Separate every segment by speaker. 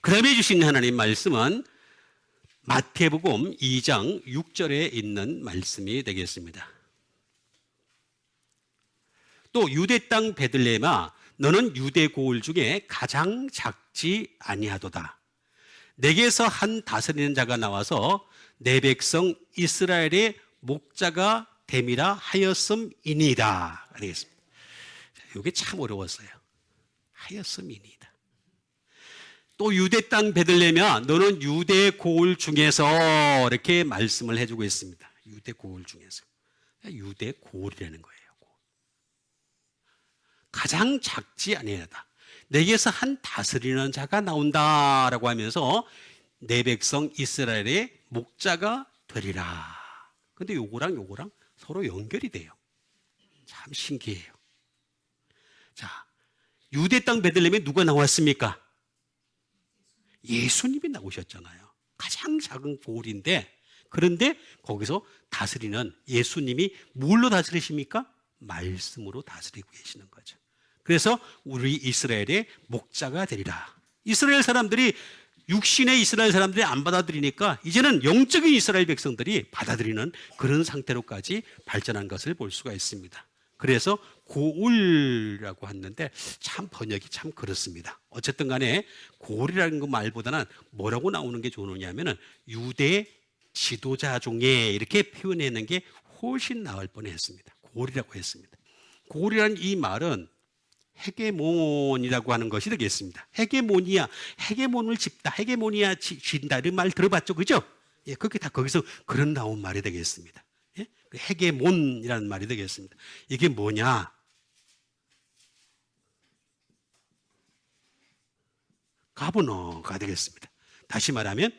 Speaker 1: 그 다음에 주신 하나님 말씀은 마태복음 2장 6절에 있는 말씀이 되겠습니다. 또 유대 땅 베들레헴아 너는 유대 고을 중에 가장 작지 아니하도다. 내게서 한 다스리는 자가 나와서 내 백성 이스라엘의 목자가 됨이라 하였음이니이다. 알겠습니다. 이게 참 어려웠어요. 하였음이니이다. 또 유대 땅 베들레헴아 너는 유대 고을 중에서 이렇게 말씀을 해주고 있습니다. 유대 고을 중에서. 유대 고을이라는 거예요. 가장 작지 아니하다. 내게서 한 다스리는 자가 나온다라고 하면서 내 백성 이스라엘의 목자가 되리라. 근데 요거랑 서로 연결이 돼요. 참 신기해요. 자, 유대 땅 베들레헴에 누가 나왔습니까? 예수님이 나오셨잖아요. 가장 작은 고을인데, 그런데 거기서 다스리는 예수님이 뭘로 다스리십니까? 말씀으로 다스리고 계시는 거죠. 그래서 우리 이스라엘의 목자가 되리라. 이스라엘 사람들이, 육신의 이스라엘 사람들이 안 받아들이니까 이제는 영적인 이스라엘 백성들이 받아들이는 그런 상태로까지 발전한 것을 볼 수가 있습니다. 그래서 고울이라고 했는데 참 번역이 참 그렇습니다. 어쨌든 간에 고울이라는 그 말보다는 뭐라고 나오는 게 좋으냐면은 유대 지도자 중에 이렇게 표현하는 게 훨씬 나을 뻔했습니다. 고울이라고 했습니다. 고울이라는 이 말은 헤게몬이라고 하는 것이 되겠습니다. 헤게모니아, 헤게몬을 짚다, 헤게모니아 쥔다 이런 말 들어봤죠, 그죠? 예, 그게 다 거기서 그런 나온 말이 되겠습니다. 예? 헤게몬이라는 말이 되겠습니다. 이게 뭐냐? 가버너가 되겠습니다. 다시 말하면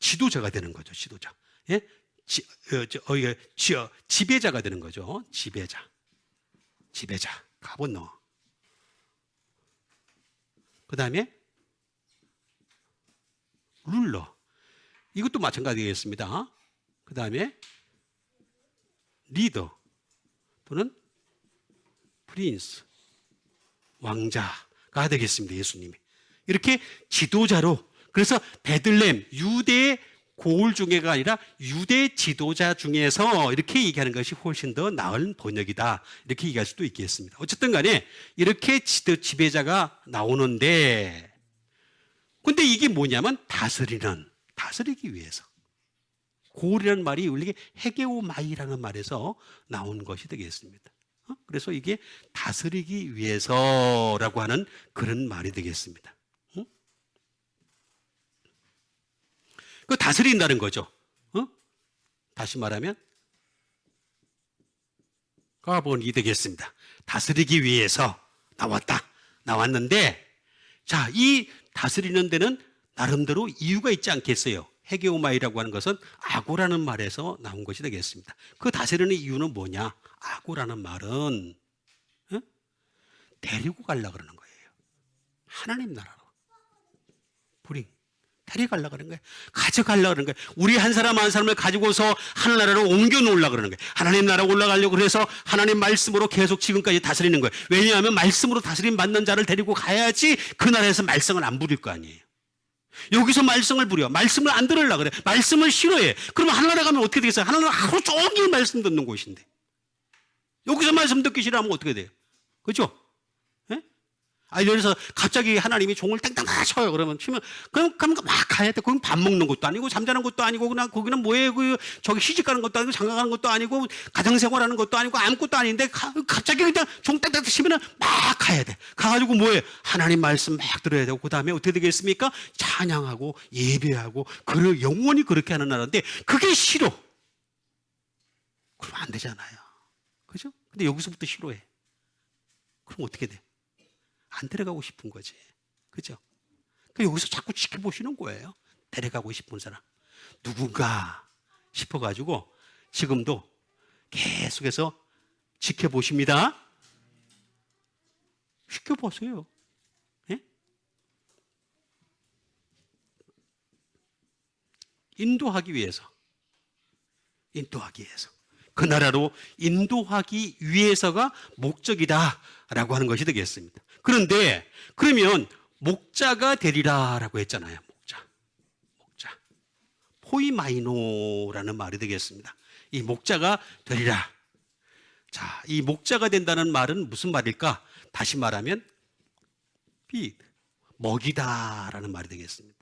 Speaker 1: 지도자가 되는 거죠, 지도자. 예? 지배자가 되는 거죠, 지배자, 가버너. 그 다음에 룰러, 이것도 마찬가지겠습니다. 그 다음에 리더 또는 프린스, 왕자가 되겠습니다. 예수님이 이렇게 지도자로, 그래서 베들레헴 유대의 고을 중에가 아니라 유대 지도자 중에서 이렇게 얘기하는 것이 훨씬 더 나은 번역이다, 이렇게 얘기할 수도 있겠습니다. 어쨌든 간에 이렇게 지배자가 나오는데, 근데 이게 뭐냐면 다스리기 위해서. 고을이라는 말이 원래 헤게오마이라는 말에서 나온 것이 되겠습니다. 그래서 이게 다스리기 위해서라고 하는 그런 말이 되겠습니다. 그 다스린다는 거죠. 다시 말하면 가본이 되겠습니다. 다스리기 위해서 나왔는데, 자, 이 다스리는 데는 나름대로 이유가 있지 않겠어요? 헤게오마이라고 하는 것은 아고라는 말에서 나온 것이 되겠습니다. 그 다스리는 이유는 뭐냐? 아고라는 말은 데리고 가려고 그러는 거예요. 하나님 나라로. 데려가려고 그러는 거예요. 가져가려고 그러는 거예요. 우리 한 사람 한 사람을 가지고서 하늘나라로 옮겨놓으려고 그러는 거예요. 하나님 나라 올라가려고 그래서 하나님 말씀으로 계속 지금까지 다스리는 거예요. 왜냐하면 말씀으로 다스림 받는 자를 데리고 가야지 그 나라에서 말썽을 안 부릴 거 아니에요. 여기서 말썽을 부려. 말씀을 안 들으려고 그래. 말씀을 싫어해. 그러면 하늘나라 가면 어떻게 되겠어요? 하늘나라 하루 종일 말씀 듣는 곳인데. 여기서 말씀 듣기 싫어하면 어떻게 돼요? 그렇죠? 그래서 갑자기 하나님이 종을 땡땡 쳐요. 그러면 치면, 그럼 막 가야 돼. 거기 밥 먹는 것도 아니고, 잠자는 것도 아니고, 그냥 거기는 뭐예요? 저기 시집 가는 것도 아니고, 장가 가는 것도 아니고, 가정생활 하는 것도 아니고, 아무것도 아닌데, 갑자기 그냥 종 땡땡 치면은 막 가야 돼. 가가지고 뭐예요? 하나님 말씀 막 들어야 되고, 그 다음에 어떻게 되겠습니까? 찬양하고, 예배하고, 영원히 그렇게 하는 나라인데, 그게 싫어. 그러면 안 되잖아요. 그죠? 근데 여기서부터 싫어해. 그럼 어떻게 돼? 안 데려가고 싶은 거지. 그죠? 여기서 자꾸 지켜보시는 거예요. 데려가고 싶은 사람. 누군가 싶어가지고 지금도 계속해서 지켜보십니다. 지켜보세요. 예? 인도하기 위해서. 그 나라로 인도하기 위해서가 목적이다라고 하는 것이 되겠습니다. 그런데 그러면 목자가 되리라라고 했잖아요. 목자. 포이마이노라는 말이 되겠습니다. 이 목자가 되리라. 자, 이 목자가 된다는 말은 무슨 말일까? 다시 말하면 먹이다라는 말이 되겠습니다.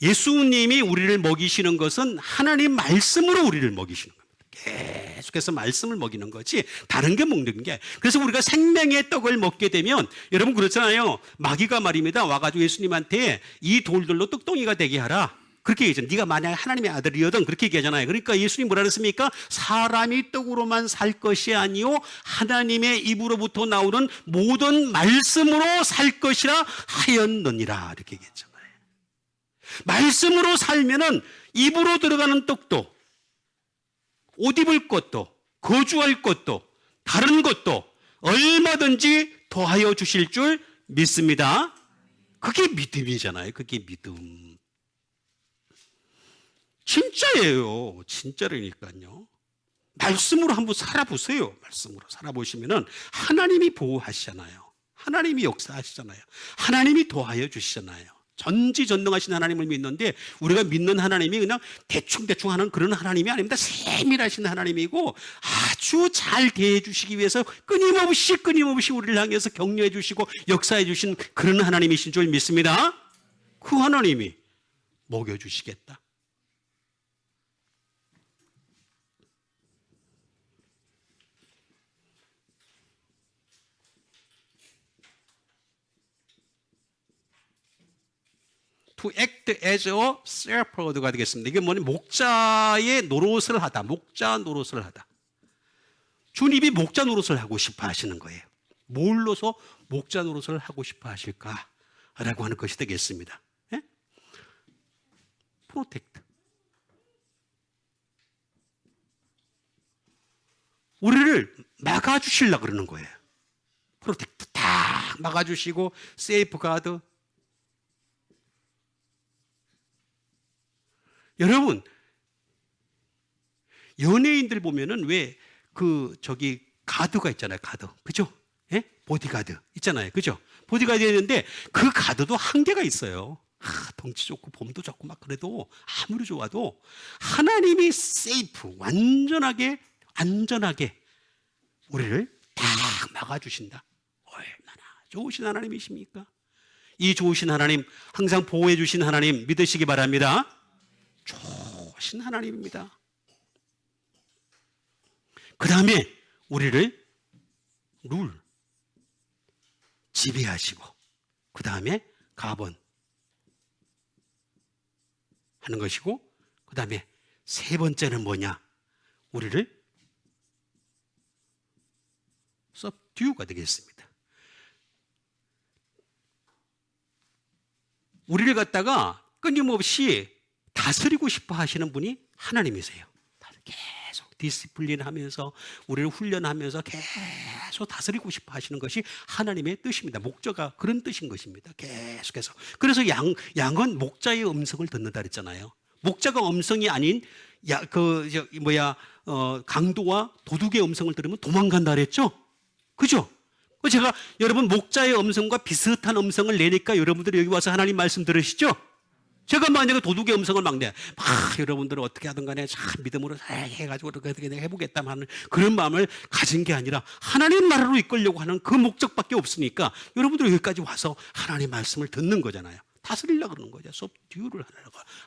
Speaker 1: 예수님이 우리를 먹이시는 것은 하나님 말씀으로 우리를 먹이시는 겁니다. 계속해서 말씀을 먹이는 거지 다른 게 먹는 게. 그래서 우리가 생명의 떡을 먹게 되면 여러분 그렇잖아요. 마귀가 말입니다. 와가지고 예수님한테 이 돌들로 떡덩이가 되게 하라. 그렇게 얘기하잖아요. 네가 만약 하나님의 아들이거든 그렇게 얘기하잖아요. 그러니까 예수님 뭐라 그랬습니까? 사람이 떡으로만 살 것이 아니요 하나님의 입으로부터 나오는 모든 말씀으로 살 것이라 하였느니라 이렇게 얘기했잖아요. 말씀으로 살면은 입으로 들어가는 떡도 옷 입을 것도 거주할 것도 다른 것도 얼마든지 더하여 주실 줄 믿습니다. 그게 믿음이잖아요. 그게 믿음. 진짜예요. 진짜라니까요. 말씀으로 한번 살아보세요. 말씀으로 살아보시면은 하나님이 보호하시잖아요. 하나님이 역사하시잖아요. 하나님이 도와여 주시잖아요. 전지전능하신 하나님을 믿는데 우리가 믿는 하나님이 그냥 대충대충 하는 그런 하나님이 아닙니다. 세밀하신 하나님이고 아주 잘 대해 주시기 위해서 끊임없이 우리를 향해서 격려해 주시고 역사해 주신 그런 하나님이신 줄 믿습니다. 그 하나님이 먹여주시겠다. To act as a shepherd가 되겠습니다. 이게 뭐냐면 목자의 노릇을 하다. 목자 노릇을 하다. 주님이 목자 노릇을 하고 싶어 하시는 거예요. 뭘로서 목자 노릇을 하고 싶어 하실까라고 하는 것이 되겠습니다. 예? 프로텍트. 우리를 막아주시려고 그러는 거예요. 프로텍트 다 막아주시고 세이프 가드. 여러분 연예인들 보면은 왜 가드가 있잖아요. 가드. 그죠? 예? 보디가드 있잖아요. 그죠? 보디가드 있는데 그 가드도 한계가 있어요. 덩치 좋고 몸도 좋고 막 그래도 아무리 좋아도 하나님이 세이프 완전하게 안전하게 우리를 다 막아주신다. 얼마나 좋으신 하나님이십니까? 이 좋으신 하나님 항상 보호해 주신 하나님 믿으시기 바랍니다. 좋으신 하나님입니다. 그 다음에 우리를 지배하시고 그 다음에 가번 하는 것이고 그 다음에 세 번째는 뭐냐? 우리를 subdue가 되겠습니다. 우리를 갖다가 끊임없이 다스리고 싶어 하시는 분이 하나님이세요. 계속 디시플린 하면서 우리를 훈련하면서 계속 다스리고 싶어 하시는 것이 하나님의 뜻입니다. 목자가 그런 뜻인 것입니다. 계속해서. 그래서 양은 목자의 음성을 듣는다 그랬잖아요. 목자가 음성이 아닌 강도와 도둑의 음성을 들으면 도망간다 그랬죠? 그죠? 제가 여러분 목자의 음성과 비슷한 음성을 내니까 여러분들이 여기 와서 하나님 말씀 들으시죠? 제가 만약에 도둑의 음성을 막 여러분들은 어떻게 하든 간에 참 믿음으로 해가지고 어떻게 해보겠다 하는 그런 마음을 가진 게 아니라 하나님 나라로 이끌려고 하는 그 목적밖에 없으니까 여러분들이 여기까지 와서 하나님 말씀을 듣는 거잖아요. 다스리려고 그러는 거죠. subdue를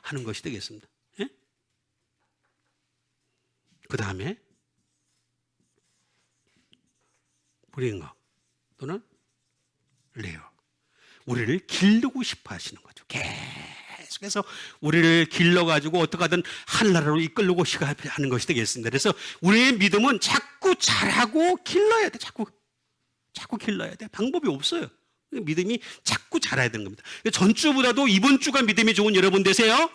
Speaker 1: 하는 것이 되겠습니다. 예? 그 다음에 브링업 또는 레어 우리를 기르고 싶어 하시는 거죠. 계속해서 우리를 길러가지고 어떻게든 하늘나라로 이끌고 하는 것이 되겠습니다. 그래서 우리의 믿음은 자꾸 자라고 길러야 돼. 자꾸 길러야 돼. 방법이 없어요. 믿음이 자꾸 자라야 되는 겁니다. 전주보다도 이번 주가 믿음이 좋은 여러분 되세요.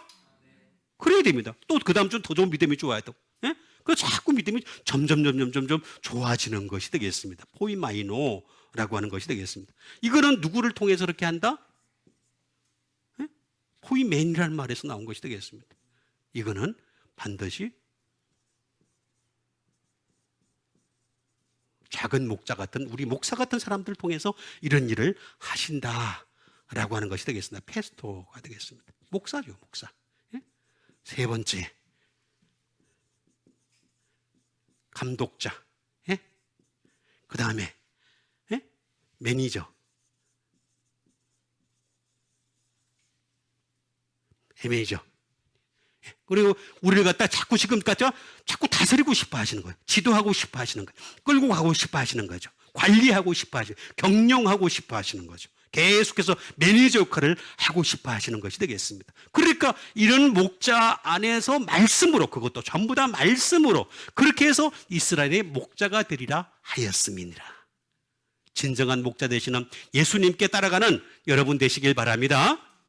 Speaker 1: 그래야 됩니다. 또 그 다음 주는 더 좋은 믿음이 좋아야 돼. 예? 그래서 자꾸 믿음이 점점 좋아지는 것이 되겠습니다. 포이마이노라고 하는 것이 되겠습니다. 이거는 누구를 통해서 그렇게 한다? 포이맨이라는 말에서 나온 것이 되겠습니다. 이거는 반드시 작은 목자 같은 우리 목사 같은 사람들을 통해서 이런 일을 하신다 라고 하는 것이 되겠습니다. 페스토가 되겠습니다. 목사죠, 목사. 예? 세 번째, 감독자. 예? 그 다음에 예? 매니저. 매니저. 예? 그리고 우리를 갖다 자꾸 지금까지 자꾸 다스리고 싶어 하시는 거예요. 지도하고 싶어 하시는 거예요. 끌고 가고 싶어 하시는 거죠. 관리하고 싶어 하시는, 경영하고 싶어 하시는 거죠. 계속해서 매니저 역할을 하고 싶어 하시는 것이 되겠습니다. 그러니까 이런 목자 안에서 말씀으로, 그것도 전부 다 말씀으로 그렇게 해서 이스라엘의 목자가 되리라 하였음이니라. 진정한 목자 되시는 예수님께 따라가는 여러분 되시길 바랍니다.